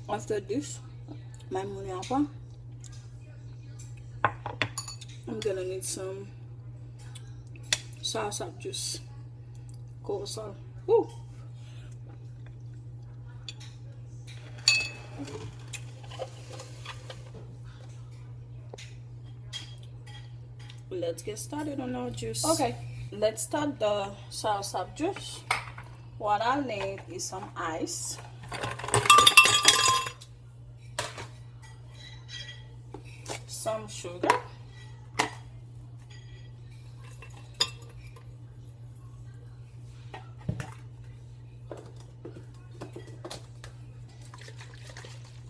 After this, my muniapa, I'm gonna need some Soursop juice. Korosol. Woo! Let's get started on our juice. Okay, let's start the Soursop juice. What I'll need is some ice, some sugar,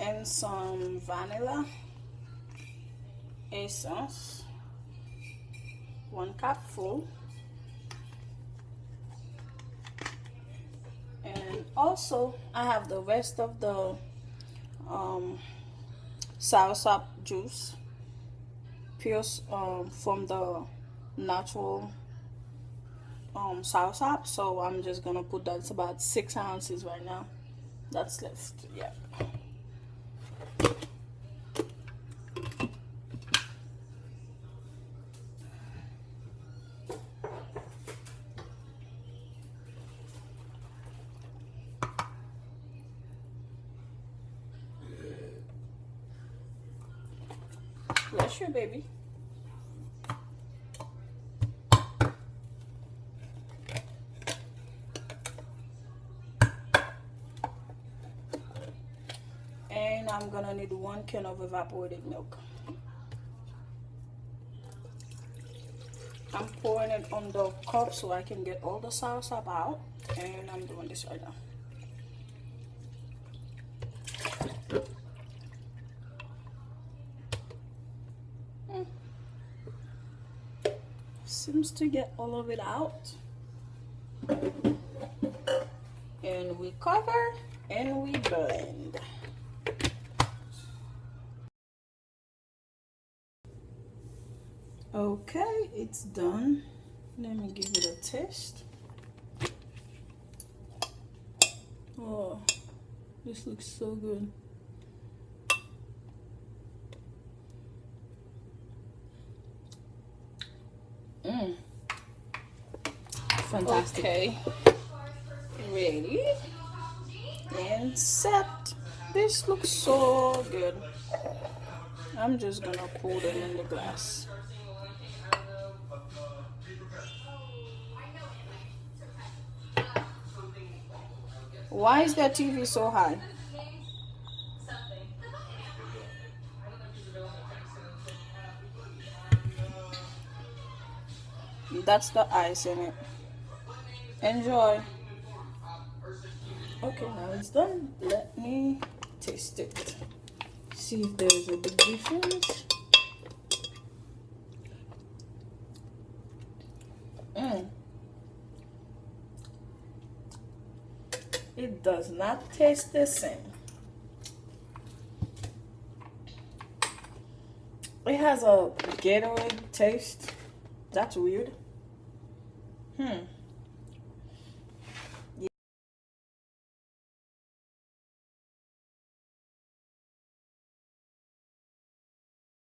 and some vanilla essence, 1 cup full, and also I have the rest of the Soursop juice, pure from the natural Soursop. So I'm just gonna put that's about 6 ounces right now. That's left, yeah. Bless you, baby. And I'm gonna need 1 can of evaporated milk. I'm pouring it on the cup so I can get all the Soursop out, and I'm doing this right now. Seems to get all of it out. And we cover and we blend. Okay, it's done. Let me give it a taste. Oh, this looks so good. Fantastic. Okay, ready and set. This looks so good. I'm just gonna pour them in the glass. Why is that TV so high? That's the ice in it. Enjoy. Okay, now it's done. Let me taste it. See if there's a big difference. It does not taste the same. It has a Gatorade taste. That's weird.